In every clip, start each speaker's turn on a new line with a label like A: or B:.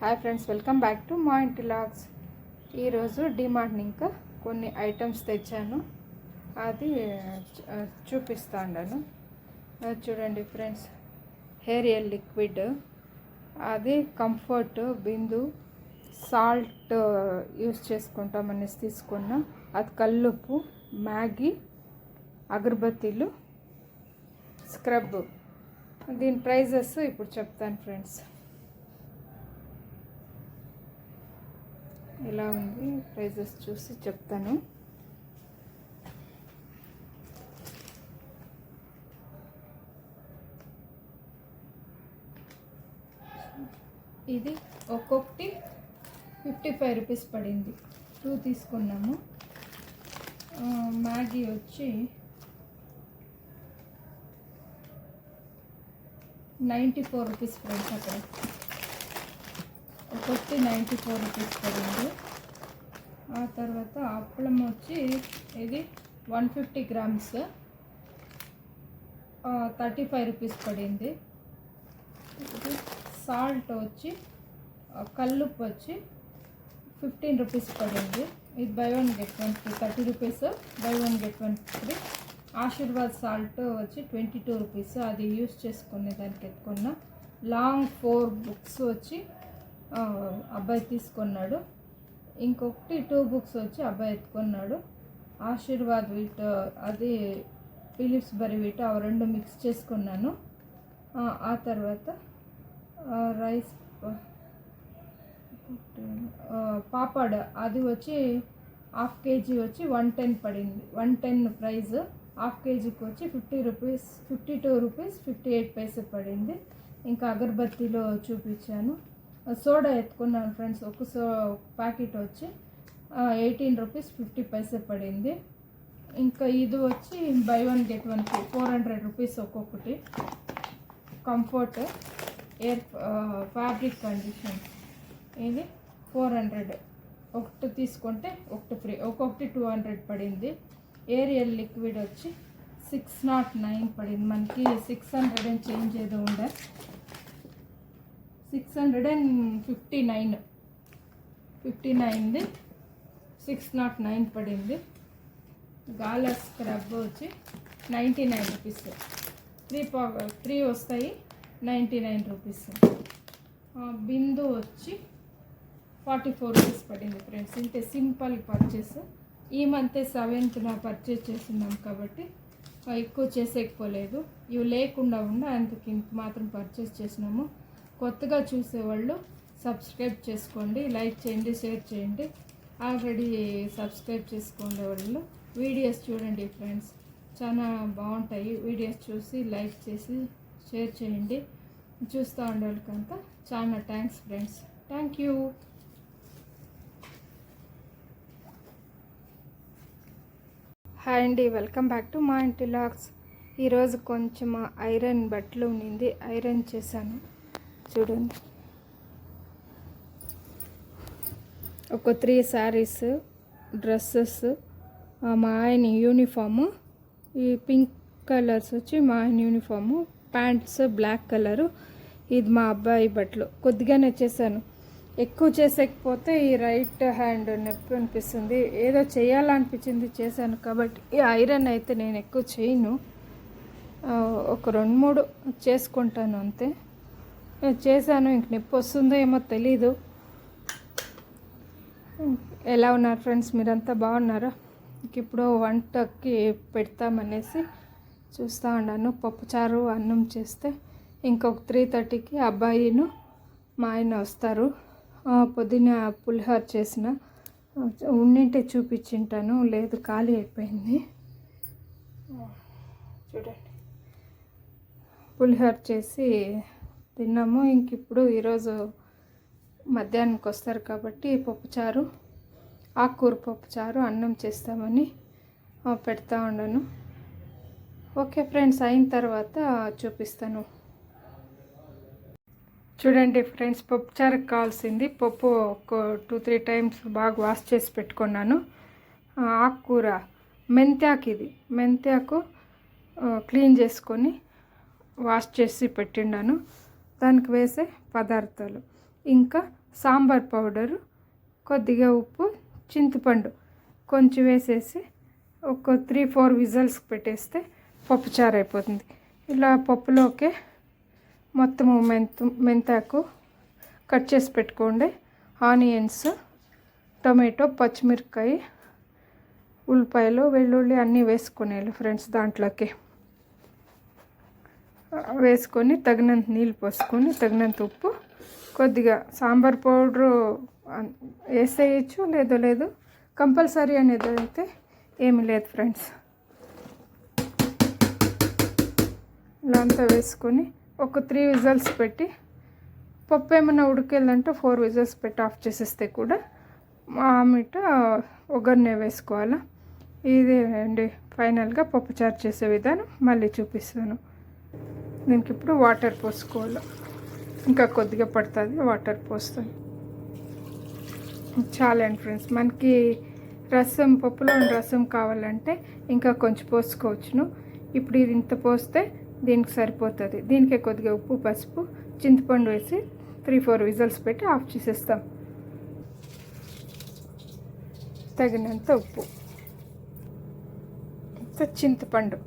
A: Hi friends, welcome back to మా ఇంటి logs. ఈరోజు డిమార్ట్ ఇంకా కొన్ని ఐటమ్స్ తెచ్చాను, అది చూపిస్తాను. చూడండి ఫ్రెండ్స్, హెయిర్ లిక్విడ్, అది కంఫర్ట్ బిందు సాల్ట్ యూస్ చేసుకుంటామనేసి తీసుకున్నా. అది కల్లుప్పు, మ్యాగీ, అగరబత్తీలు, స్క్రబ్. దీని ప్రైజెస్ ఇప్పుడు చెప్తాను ఫ్రెండ్స్. ఎలా ఉంది ప్రైజెస్ చూసి చెప్తాను. ఇది ఒక్కొక్కటి 55 రూపీస్ పడింది. 2 తీసుకున్నాము. మ్యాగీ వచ్చి 94 రూపీస్ ఫ్రెండ్స్. అక్కడ ఒక్కొక్కటి 94 రూపీస్ పడింది. ఆ తర్వాత అప్పలం వచ్చి ఇది 150 గ్రామ్స్ 35 రూపీస్ పడింది. ఇది సాల్ట్ వచ్చి కల్లుప్పు వచ్చి 15 రూపీస్ పడింది. ఇది buy 1 get 1 free, 30 rupees buy 1 get 1 free. Aashirvaad salt వచ్చి 22 రూపీస్, అది యూస్ చేసుకునే దానికి ఎత్తుకున్న. లాంగ్ 4 బుక్స్ వచ్చి అబ్బాయి తీసుకున్నాడు. ఇంకొకటి 2 బుక్స్ వచ్చి అబ్బాయి ఎత్తుకున్నాడు. ఆశీర్వాద్ వీట్, అది ఫిలిప్స్ బరీ వీట్, అవి 2 మిక్స్ చేసుకున్నాను. ఆ తర్వాత రైస్ పాపడ్, అది వచ్చి 1/2 కేజీ వచ్చి 110 పడింది. 110 ప్రైజ్. 1/2 కేజీకి వచ్చి 50 రూపీస్, 52 రూపీస్ 58 పైసే పడింది. ఇంకా అగరబత్తీలో చూపించాను. సోడా ఎత్తుకున్నాను ఫ్రెండ్స్. ఒక ప్యాకెట్ వచ్చి 18 రూపీస్ 50 పైసే పడింది. ఇంకా ఇది వచ్చి బై 1 గెట్ 1 ఫ్రీ, 400 రూపీస్ ఒక్కొక్కటి. కంఫర్ట్ ఎయిర్ ఫ్యాబ్రిక్ కండిషన్, ఇది 400, ఒకటి తీసుకుంటే ఒకటి ఫ్రీ, ఒక్కొక్కటి 200 పడింది. ఏరియల్ లిక్విడ్ వచ్చి 609 పడింది. మనకి 600 అని చేంజ్ ఏదో ఉండే, 659 609 పడింది. గాలా స్క్రబ్ వచ్చి 99 రూపీస్, 3 వస్తాయి, 99 రూపీస్. బిందు వచ్చి 44 రూపీస్ పడింది ఫ్రెండ్స్. ఇంతే సింపుల్ పర్చేస్. ఈ మంత్ 7th పర్చేస్ చేస్తున్నాం కాబట్టి ఎక్కువ చేసేకపోలేదు. ఇవి లేకుండా అందుకు ఇంత మాత్రం పర్చేస్ చేసినాము. కొత్తగా చూసేవాళ్ళు సబ్స్క్రైబ్ చేసుకోండి, లైక్ చేయండి, షేర్ చేయండి. ఆల్రెడీ సబ్స్క్రైబ్ చేసుకునే వాళ్ళు వీడియోస్ చూడండి ఫ్రెండ్స్, చాలా బాగుంటాయి. వీడియోస్ చూసి లైక్ చేసి షేర్ చేయండి. చూస్తూ ఉండే వాళ్ళకంతా చాలా thanks friends. Thank you. Hi అండి, వెల్కమ్ బ్యాక్ టు మా ఇంటి లాగ్స్. ఈరోజు కొంచెం ఐరన్ బట్టలు ఉన్నింది, ఐరన్ చేశాను. చూడండి, ఒక 3 శారీస్, డ్రెస్సెస్, మా ఆయన యూనిఫాము, ఈ పింక్ కలర్స్ వచ్చి మా ఆయన యూనిఫాము, ప్యాంట్స్ బ్లాక్ కలరు, ఇది మా అబ్బాయి బట్టలు. కొద్దిగానే చేశాను, ఎక్కువ చేసేకపోతే ఈ రైట్ హ్యాండ్ నొప్పి అనిపిస్తుంది. ఏదో చేయాలనిపించింది చేశాను కాబట్టి. ఈ ఐరన్ అయితే నేను ఎక్కువ చేయను, ఒక 2-3 చేసుకుంటాను అంతే. చేశాను, ఇంక నొప్పి వస్తుందో ఏమో తెలీదు. ఎలా ఉన్నారు ఫ్రెండ్స్, మీరంతా బాగున్నారా? ఇప్పుడు వంటకి పెడతామనేసి చూస్తూ ఉన్నాను. పప్పుచారు అన్నం చేస్తే ఇంకొక 3:30కి అబ్బాయిను మా ఆయన వస్తారు. పొద్దున్న పులిహోర చేసిన ఉన్నింటే చూపించింటాను, లేదు ఖాళీ అయిపోయింది. చూడండి, పులిహోర చేసి తిన్నాము. ఇంక ఇప్పుడు ఈరోజు మధ్యాహ్నానికి వస్తారు కాబట్టి పప్పుచారు, ఆకుకూర పప్పుచారు అన్నం చేస్తామని పెడతా ఉన్నాను. ఓకే ఫ్రెండ్స్, అయిన తర్వాత చూపిస్తాను. చూడండి ఫ్రెండ్స్, పప్పుచారుకి కావాల్సింది పప్పు ఒక 2-3 టైమ్స్ బాగా వాష్ చేసి పెట్టుకున్నాను. ఆకుకూర మెంతాకు, ఇది మెంతాకు క్లీన్ చేసుకొని వాష్ చేసి పెట్టిండాను. దానికి వేసే పదార్థాలు ఇంకా సాంబార్ పౌడరు, కొద్దిగా ఉప్పు, చింతపండు కొంచెం వేసేసి ఒక 3-4 విజిల్స్ పెట్టేస్తే పప్పుచారు అయిపోతుంది. ఇలా పప్పులోకే మొత్తము మెంతాకు కట్ చేసి పెట్టుకోండి, ఆనియన్స్, టొమాటో, పచ్చిమిరపకాయ, ఉల్లిపాయలు, వెల్లుల్లి అన్నీ వేసుకునేయాలి ఫ్రెండ్స్. దాంట్లోకి వేసుకొని తగినంత నీళ్ళు పోసుకొని తగినంత ఉప్పు, కొద్దిగా సాంబార్ పౌడరు వేసేయచ్చు, లేదు కంపల్సరీ అనేది అయితే ఏమీ లేదు ఫ్రెండ్స్. ఇలా అంతా వేసుకొని ఒక 3 విజిల్స్ పెట్టి, పప్పు ఏమైనా ఉడికేదంటే 4 విజిల్స్ పెట్టి ఆఫ్ చేసేస్తే కూడా ఆమెట ఒగర్నే వేసుకోవాలా. ఇదే అండి ఫైనల్గా పప్పుచారు చేసే విధానం. మళ్ళీ చూపిస్తాను. దీనికి ఇప్పుడు వాటర్ పోసుకోవాలి, ఇంకా కొద్దిగా పడుతుంది వాటర్ పోస్తాను. చాలండి ఫ్రెండ్స్. మనకి రసం, పప్పులో రసం కావాలంటే ఇంకా కొంచెం పోసుకోవచ్చును. ఇప్పుడు ఇది ఇంత పోస్తే దీనికి సరిపోతుంది. దీనికే కొద్దిగా ఉప్పు, పసుపు, చింతపండు వేసి 3-4 విజిల్స్ పెట్టి ఆఫ్ చేసేస్తాం. తగినంత ఉప్పు, చింతపండు,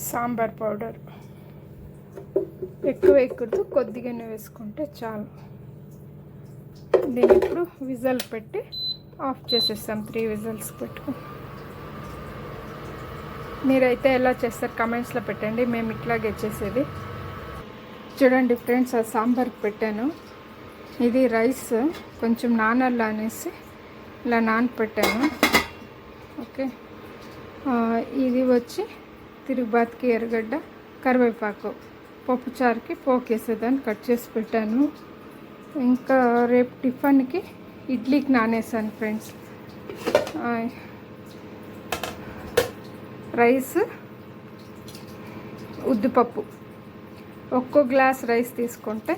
A: సాంబార్ పౌడర్ ఎక్కువ వేయకూడదు, కొద్దిగానే వేసుకుంటే చాలు. దీన్ని ఇప్పుడు విజిల్ పెట్టి ఆఫ్ చేసేస్తాం. 3 విజిల్స్ పెట్టుకుని. మీరైతే ఎలా చేస్తారు కమెంట్స్లో పెట్టండి. మేము ఇట్లాగే చేసేది. చూడండి ఫ్రెండ్స్, ఆ సాంబార్కి పెట్టాను. ఇది రైస్ కొంచెం నానల్లా అనేసి ఇలా నానపెట్టాను. ఓకే, ఇది వచ్చి తిరుగుబాతికి ఎర్రగడ్డ, కరివేపాకు, పప్పుచారుకి పోకేసేదాన్ని కట్ చేసి పెట్టాను. ఇంకా రేపు టిఫిన్కి ఇడ్లీకి నానేసాను ఫ్రెండ్స్. రైస్, ఉద్దిపప్పు, ఒక్కో గ్లాస్ రైస్ తీసుకుంటే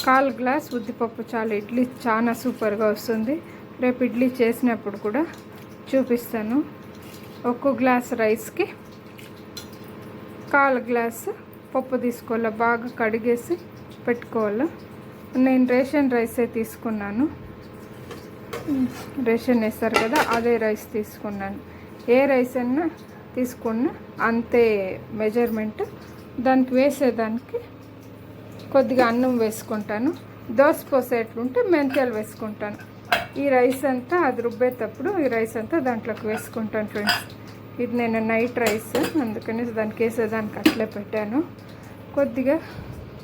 A: 1/4 గ్లాస్ ఉద్దిపప్పు చాలు. ఇడ్లీ చాలా సూపర్గా వస్తుంది. రేపు ఇడ్లీ చేసినప్పుడు కూడా చూపిస్తాను. ఒక్కో గ్లాస్ రైస్కి 1/4 గ్లాసు పప్పు తీసుకోవాలి. బాగా కడిగేసి పెట్టుకోవాలి. నేను రేషన్ రైసే తీసుకున్నాను. రేషన్ వేస్తారు కదా, అదే రైస్ తీసుకున్నాను. ఏ రైస్ అయినా తీసుకున్నా అంతే మెజర్మెంట్. దానికి వేసేదానికి కొద్దిగా అన్నం వేసుకుంటాను. దోశ పోసేట్లుంటే మెంతాలు వేసుకుంటాను. ఈ రైస్ అంతా అది రుబ్బేటప్పుడు ఈ రైస్ అంతా దాంట్లోకి వేసుకుంటాను ఫ్రెండ్స్. ఇది నేను నైట్ రైస్, అందుకని దానికి వేసేదానికి అట్లే పెట్టాను. కొద్దిగా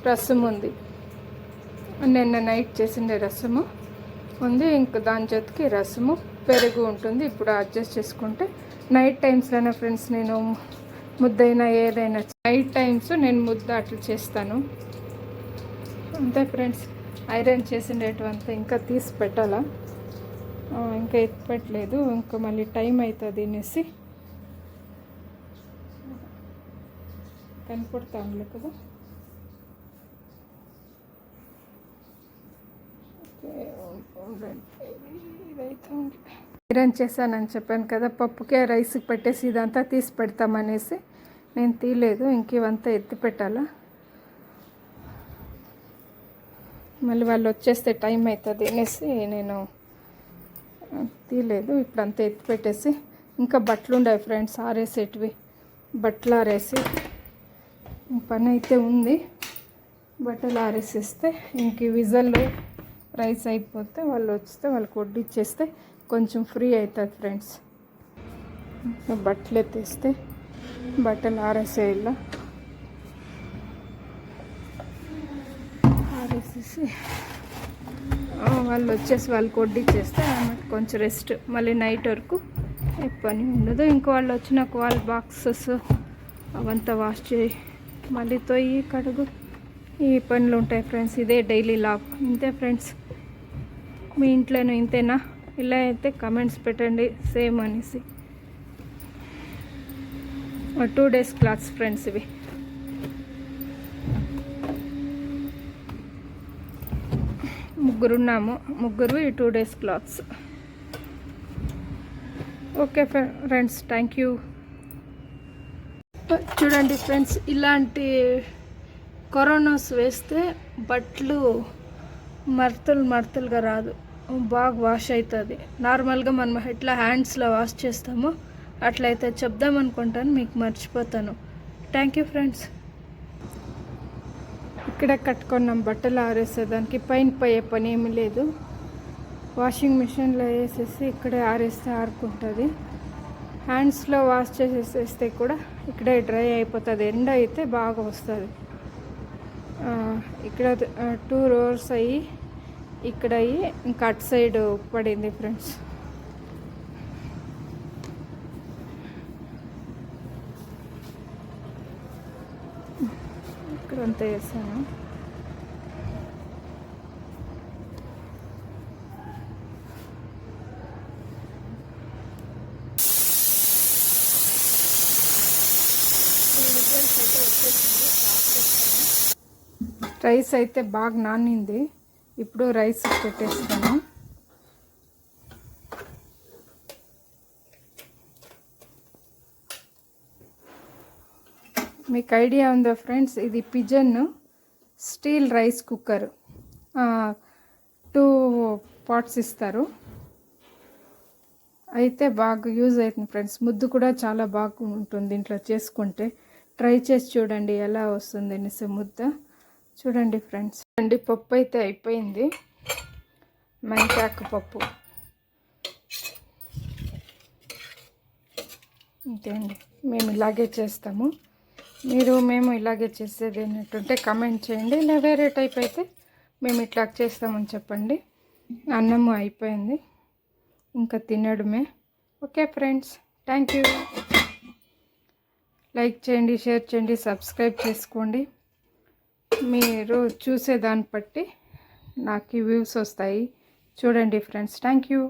A: రసం ఉంది, నిన్న నైట్ చేసిండే రసము ఉంది. ఇంకా దాని జతకి రసము, పెరుగు ఉంటుంది. ఇప్పుడు అడ్జస్ట్ చేసుకుంటే నైట్ టైమ్స్లోనే ఫ్రెండ్స్ నేను ముద్దైనా ఏదైనా నైట్ టైమ్స్ నేను ముద్ద అట్లా చేస్తాను. అంతే ఫ్రెండ్స్. ఐరన్ చేసిండేటివంతా ఇంకా తీసి పెట్టాలా, ఇంకా ఎత్తి పెట్టలేదు. ఇంకా మళ్ళీ టైం అవుతుంది అనేసి కనపడతాను కదా. ఐరన్ చేశానని చెప్పాను కదా, పప్పుకే రైస్కి పెట్టేసి ఇదంతా తీసి పెడతామనేసి నేను తీయలేదు. ఇంక ఇవంతా ఎత్తి పెట్టాలా, మళ్ళీ వాళ్ళు వచ్చేస్తే టైం అవుతుంది అనేసి నేను తీయలేదు. ఇప్పుడంతా ఎత్తి పెట్టేసి ఇంకా బట్టలు ఉన్నాయి ఫ్రెండ్స్, ఆరేసేటివి. బట్టలు ఆరేసి పని అయితే ఉంది. బట్టలు ఆరేసేస్తే ఇంక విజల్లో రైస్ అయిపోతే వాళ్ళు వస్తే వాళ్ళకి వడ్డిచ్చేస్తే కొంచెం ఫ్రీ అవుతుంది ఫ్రెండ్స్. బట్టలు ఎత్తేస్తే బట్టలు ఆరేసేయాల. ఆరేసేసి వాళ్ళు వచ్చేసి వాళ్ళకి వడ్డిచ్చేస్తే కొంచెం రెస్ట్. మళ్ళీ నైట్ వరకు ఏ పని ఉండదు. ఇంకో వాళ్ళు వచ్చినాక వాళ్ళ బాక్సెస్ అవంతా వాష్ చేయి, మళ్ళీ తొయ్యి, కడుగు, ఈ పనులు ఉంటాయి ఫ్రెండ్స్. ఇదే డైలీ లాగ్. ఇంతే ఫ్రెండ్స్. మీ ఇంట్లోనూ ఇంతేనా? ఇలా అయితే కమెంట్స్ పెట్టండి సేమ్ అనేసి. 2 days క్లాత్స్ ఫ్రెండ్స్ ఇవి. ముగ్గురు ఈ 2 days clothes. Okay friends, thank you. చూడండి ఫ్రెండ్స్, ఇలాంటి కరోనాస్ వేస్తే బట్టలు మడతలుగా రాదు, బాగా వాష్ అవుతుంది. నార్మల్గా మనం ఎట్లా హ్యాండ్స్లో వాష్ చేస్తామో అట్లయితే చెప్దాం అనుకుంటాను, మీకు మర్చిపోతాను. Thank you friends. ఇక్కడే కట్టుకున్నాం బట్టలు ఆరేసేదానికి, పైన పోయే పని ఏమీ లేదు. వాషింగ్ మిషన్లో వేసేసి ఇక్కడే ఆరేస్తే ఆరుకుంటుంది. హ్యాండ్స్లో వాష్ చేసేస్తే కూడా ఇక్కడే డ్రై అయిపోతుంది. ఎండ అయితే బాగా వస్తుంది. ఇక్కడ 2 rows అయ్యి ఇక్కడ అయ్యి ఇంకా అటు సైడ్ పడింది ఫ్రెండ్స్. ఇక్కడంతా వేసాను. రైస్ అయితే బాగా నానింది. ఇప్పుడు రైస్ పెట్టేస్తాను. మీకు ఐడియా ఉందా ఫ్రెండ్స్, ఇది pigeon steel rice cooker. 2 pots ఇస్తారు. అయితే బాగా యూజ్ అవుతుంది ఫ్రెండ్స్. ముద్దు కూడా చాలా బాగా ఉంటుంది ఇంట్లో చేసుకుంటే. ట్రై చేసి చూడండి ఎలా వస్తుంది అనేసి ముద్ద. చూడండి ఫ్రెండ్స్. పప్పు అయితే అయిపోయింది, మెంతాకు పప్పు. అంతే అండి, మేము ఇలాగే చేస్తాము. మేము ఇలాగే చేసేది ఏంటంటే కమెంట్ చేయండి. ఇలా వేరే టైప్ అయితే మేము ఇట్లా చేస్తామని చెప్పండి. అన్నము అయిపోయింది, ఇంకా తినడమే. Okay friends, thank you. Like చేయండి, షేర్ చేయండి, సబ్స్క్రైబ్ చేసుకోండి. మీరు చూసేదాన్ని బట్టి నాకు వ్యూస్ వస్తాయి. చూడండి ఫ్రెండ్స్. Thank you.